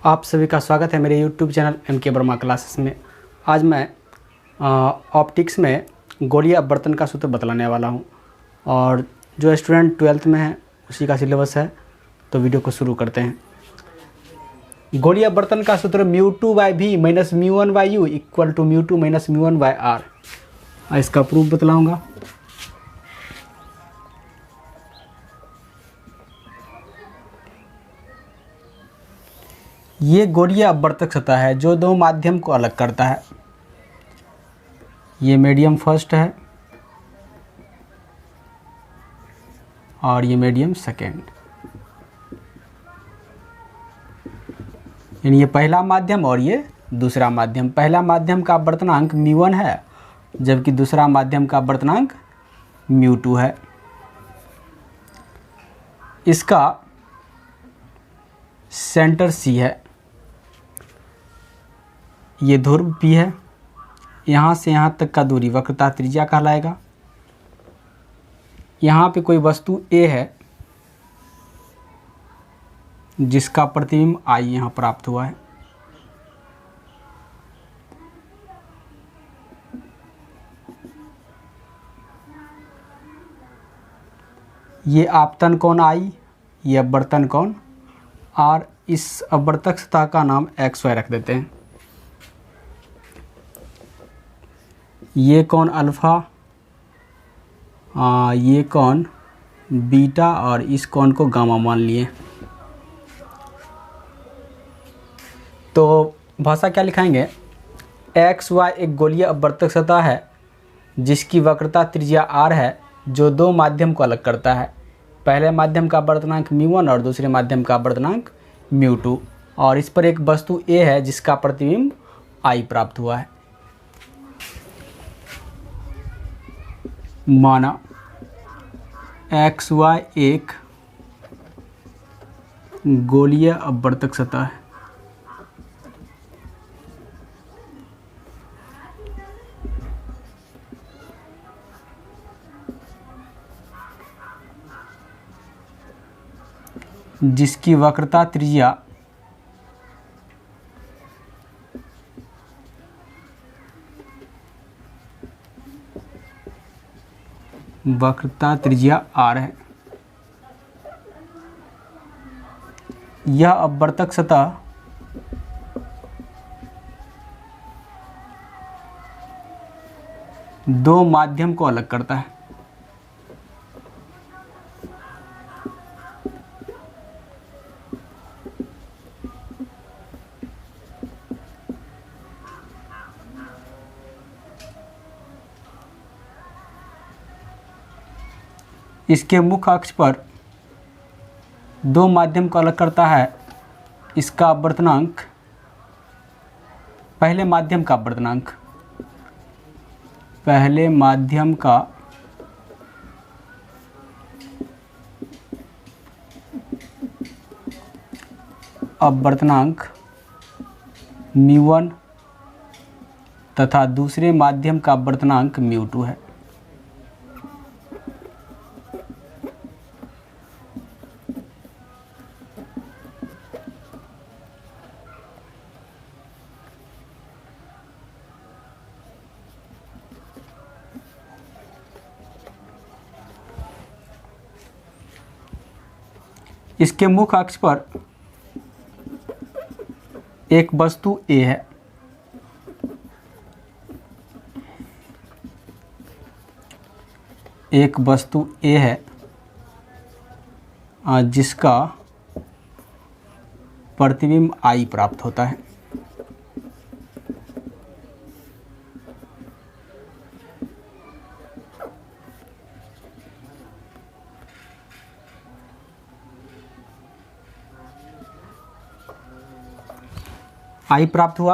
आप सभी का स्वागत है मेरे YouTube channel MK Verma classes में। आज मैं ऑप्टिक्स में गोलीय अपवर्तन का सूत्र बतलाने वाला हूं और जो स्टूडेंट 12th में है उसी का सिलेबस है। तो वीडियो को शुरू करते हैं। गोलीय अपवर्तन का सूत्र μ2/v minus μ1/u equal to μ2 minus μ1/r। इसका प्रूफ बतलाऊँगा। ये गोलीय अपवर्तक सतह है जो दो माध्यम को अलग करता है। ये मीडियम फर्स्ट है और ये मीडियम सेकेंड, यानी ये पहला माध्यम और ये दूसरा माध्यम। पहला माध्यम का अपवर्तनांक μ1 है जबकि दूसरा माध्यम का अपवर्तनांक μ2 है। इसका सेंटर C है, ये ध्रुव P है। यहाँ से यहाँ तक का दूरी वक्रता त्रिज्या कहलाएगा। यहाँ पे कोई वस्तु A है जिसका प्रतिबिंब I यहाँ प्राप्त हुआ है। ये आपतन कोण I, ये अपवर्तन कोण R। इस अपवर्तक सतह का नाम XY रख देते हैं। ये कोण अल्फा, ये कोण बीटा और इस कोण को गामा मान लिए। तो भाषा क्या लिखाएंगे? XY एक गोलीय अपवर्तक सतह है जिसकी वक्रता त्रिज्या R है जो दो माध्यम को अलग करता है। पहले माध्यम का अपवर्तनांक μ1 और दूसरे माध्यम का अपवर्तनांक μ2, और इस पर एक वस्तु A है जिसका प्रतिबिंब I प्राप्त हुआ है। माना XY एक गोलीय अपवर्तक सतह है। जिसकी वक्रता त्रिज्या R है। यह अपवर्तक सतह दो माध्यम को अलग करता है। इसके मुख्य अक्ष पर दो माध्यम को अलग करता है। इसका अपवर्तनांक पहले माध्यम का अपवर्तनांक μ1 तथा दूसरे माध्यम का अपवर्तनांक μ2 है। इसके मुख्य अक्ष पर एक वस्तु A है। जिसका प्रतिबिंब I प्राप्त होता है। I प्राप्त हुआ।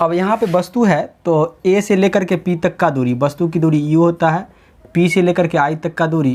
अब यहाँ पे वस्तु है तो A से लेकर के P तक का दूरी, वस्तु की दूरी U होता है। P से लेकर के I तक का दूरी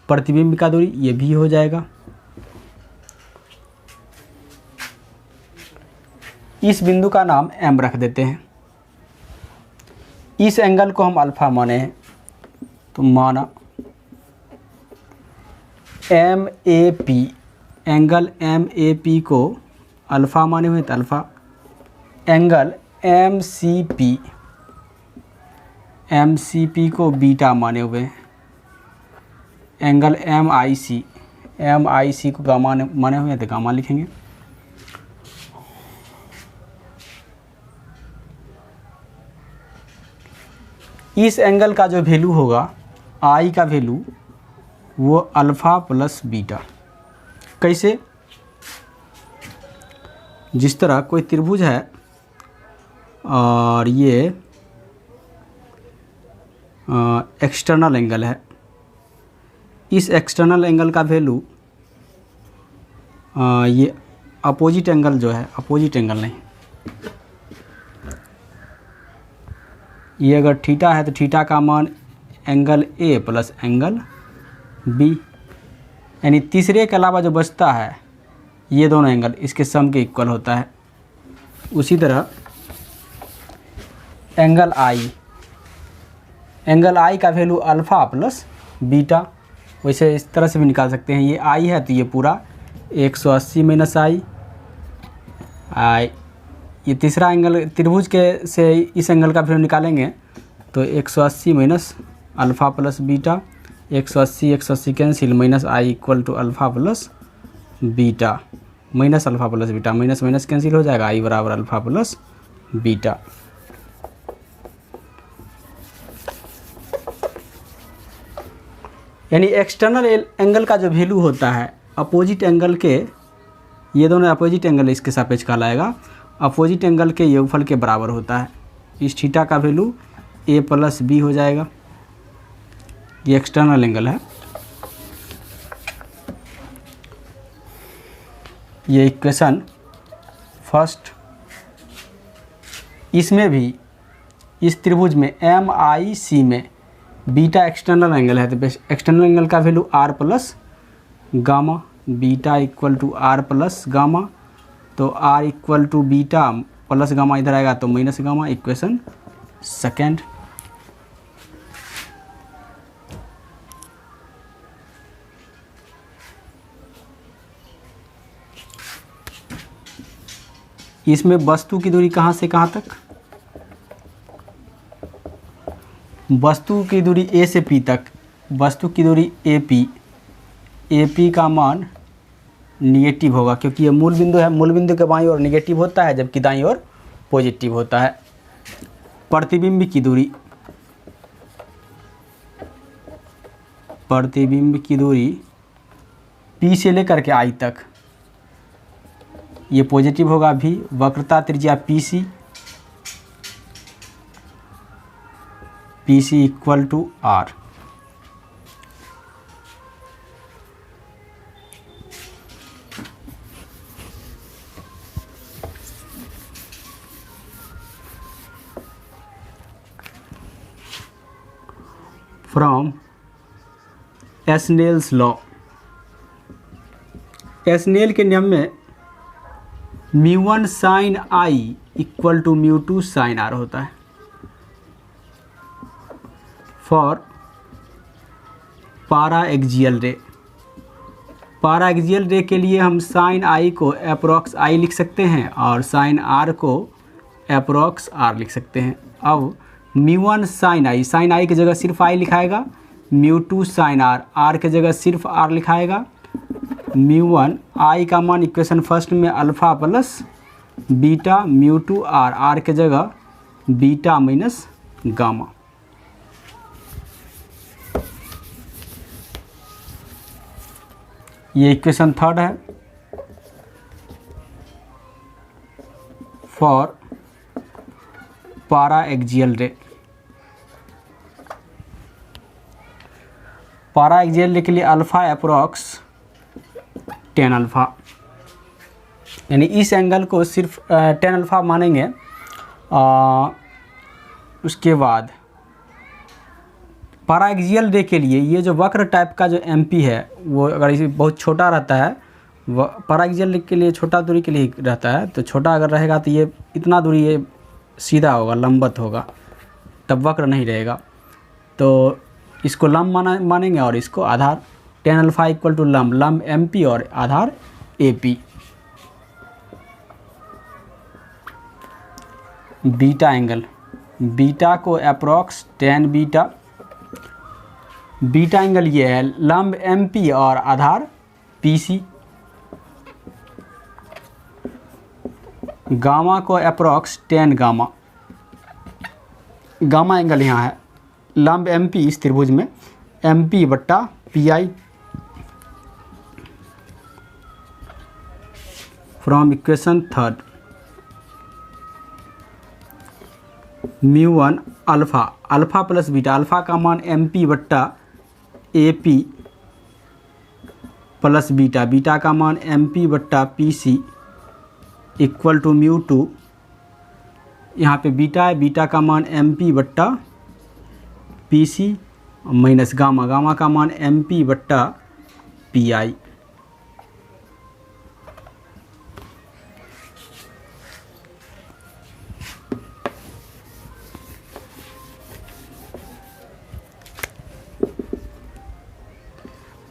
प्रतिबिंब का दूरी, ये भी हो जाएगा। इस बिंदु का नाम M रख देते हैं। इस एंगल को हम अल्फा माने हैं, तो माना MAP एंगल MAP को अल्फ़ा माने हुए तो alpha, angle M C P को बीटा माने हुए, एंगल एम आई सी को गामा माने हुए तो गामा लिखेंगे। इस एंगल का जो वैल्यू होगा, आई का वैल्यू, वो अल्फ़ा प्लस बीटा। कैसे? जिस तरह कोई त्रिभुज है और ये एक्सटर्नल एंगल है, इस एक्सटर्नल एंगल का वैल्यू ये अपोजिट एंगल जो है, अपोजिट एंगल नहीं, ये अगर थीटा है तो थीटा का मान angle A plus angle B, यानी तीसरे के अलावा जो बचता है ये दोनों एंगल इसके सम के इक्वल होता है। उसी तरह एंगल आई का वैल्यू अल्फ़ा प्लस बीटा, वैसे इस तरह से भी निकाल सकते हैं। ये आई है तो ये पूरा 180 माइनस आई, ये तीसरा एंगल त्रिभुज के से इस एंगल का वैल्यू निकालेंगे तो 180 minus alpha plus beta, 180 cancel, minus I equal to alpha plus beta, minus alpha plus beta, minus minus cancel हो जाएगा, आई बराबर अल्फ़ा प्लस बीटा। यानी एक्सटर्नल एंगल का जो वैल्यू होता है अपोजिट एंगल के, ये दोनों अपोजिट एंगल इसके सापेक्ष कहलाएगा, अपोजिट एंगल के योगफल के बराबर होता है। इस थीटा का वैल्यू ए प्लस बी हो जाएगा, ये एक्सटर्नल एंगल है। ये इक्वेशन फर्स्ट। इसमें भी, इस त्रिभुज में एम आई सी में बीटा एक्सटर्नल एंगल है तो एक्सटर्नल एंगल का value r plus gamma, beta equal to r plus gamma, तो r equal to beta plus gamma इधर आएगा तो माइनस गामा, इक्वेशन सेकेंड। इसमें वस्तु की दूरी कहाँ से कहाँ तक, वस्तु की दूरी ए से पी तक, वस्तु की दूरी ए पी का मान निगेटिव होगा क्योंकि ये मूल बिंदु है, मूल बिंदु के बाईं ओर निगेटिव होता है जबकि दाईं ओर पॉजिटिव होता है। प्रतिबिंब की दूरी, प्रतिबिंब की दूरी पी से लेकर के आई तक, ये पॉजिटिव होगा भी, वक्रता त्रिज्या PC equal to r. From Snell's law, Snell के नियम में μ1 sine i equal to μ2 sine r होता है। फॉर पारा एक्सियल रे, पारा एक्सियल रे के लिए हम साइन आई को अप्रॉक्स आई लिख सकते हैं और साइन आर को अप्रॉक्स आर लिख सकते हैं। अब μ1 साइन आई की जगह सिर्फ आई लिखाएगा, μ2 साइन आर के जगह सिर्फ आर लिखाएगा। μ1 आई का मान इक्वेशन फर्स्ट में अल्फ़ा प्लस बीटा, μ2 आर के जगह बीटा माइनस गामा। ये इक्वेशन थर्ड है। फॉर पारा एक्सियल रे, पारा एक्सियल रे के लिए अल्फ़ा अप्रॉक्स 10 अल्फ़ा, यानी इस एंगल को सिर्फ 10 अल्फ़ा मानेंगे। उसके बाद पैराएक्सियल रे के लिए ये जो वक्र टाइप का जो एमपी है वो अगर इसे बहुत छोटा रहता है, पैराएक्सियल रे के लिए छोटा दूरी के लिए रहता है, तो छोटा अगर रहेगा तो ये इतना दूरी ये सीधा होगा, लंबवत होगा, तब वक्र नहीं रहेगा। तो इसको लंब मानेंगे और इसको आधार। 10 अल्फ़ा इक्वल टू लंब, लंब एम पी और आधार A P. Beta angle, beta को approx tan beta, beta angle ये है, लंब MP और आधार PC, गामा को approx tan gamma, gamma angle यहाँ है, लंब MP इस त्रिभुज में MP बट्टा PI, from equation third μ1 alpha, alpha plus beta, alpha का मान MP बट्टा AP प्लस बीटा, बीटा का मान MP बट्टा PC इक्वल टू μ2, यहाँ पे बीटा है, बीटा का मान MP बट्टा PC माइनस गामा, गामा का मान MP बट्टा PI।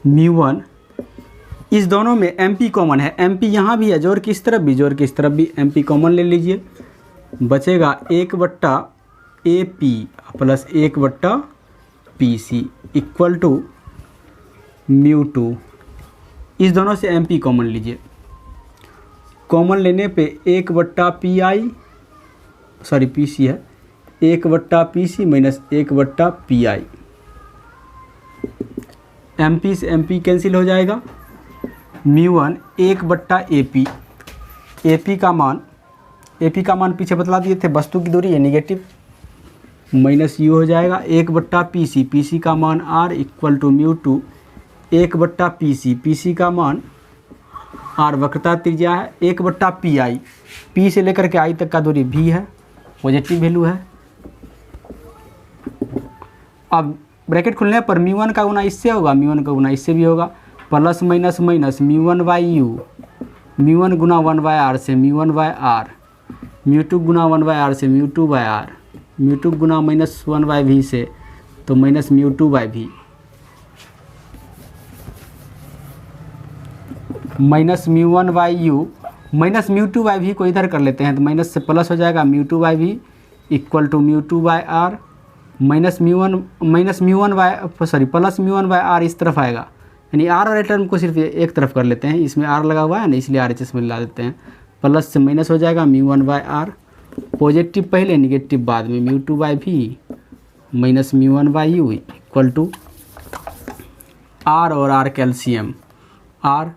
μ1 इस दोनों में MP कॉमन है, MP यहाँ भी है, जोड़ की इस तरफ भी, जोड़ की इस तरफ भी, MP कॉमन ले लीजिए, बचेगा 1 बट्टा AP प्लस 1 बट्टा PC इक्वल टू μ2। इस दोनों से MP कॉमन लीजिए, कॉमन लेने पे 1 बट्टा PC है, 1 बट्टा PC माइनस 1 बट्टा PI, MP से MP कैंसिल हो जाएगा, μ1 1 बट्टा AP, AP का मान पीछे बतला दिए थे, वस्तु की दूरी है नेगेटिव, माइनस U हो जाएगा, 1 बट्टा PC, PC का मान R इक्वल टू μ2, 1 बट्टा PC का मान R वक्रता त्रिज्या है, 1 बट्टा PI, P से लेकर के I तक का दूरी V है, पॉजिटिव वैल्यू है। अब ब्रैकेट खुलने पर μ1 का गुना इससे होगा, μ1 का गुना इससे भी होगा, plus minus minus μ1 by U, μ1 गुना 1/r से μ1/r, μ2 गुना 1/r से μ2/r, μ2 गुना माइनस 1/v से तो minus μ2/v, minus μ1/u, minus μ2/v को इधर कर लेते हैं तो माइनस से प्लस हो जाएगा, μ2/v equal to μ2/r, plus μ1/r इस तरफ आएगा, यानी r वाले टर्म को सिर्फ एक तरफ कर लेते हैं, इसमें r लगा हुआ है ना इसलिए RHS में ला देते हैं, प्लस से माइनस हो जाएगा μ1/r, पॉजिटिव पहले निगेटिव बाद में, μ2/v minus μ1/u equal to r और r कैल्शियम, r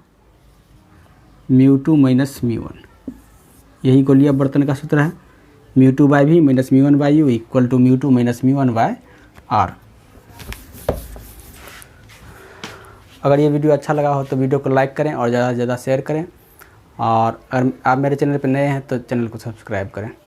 μ2 माइनस μ1, यही गोलीय अपवर्तन का सूत्र है, μ2/v minus μ1/u equal to μ2 minus μ1/r। अगर ये वीडियो अच्छा लगा हो तो वीडियो को लाइक करें और ज़्यादा से ज़्यादा शेयर करें, और अगर आप मेरे चैनल पर नए हैं तो चैनल को सब्सक्राइब करें।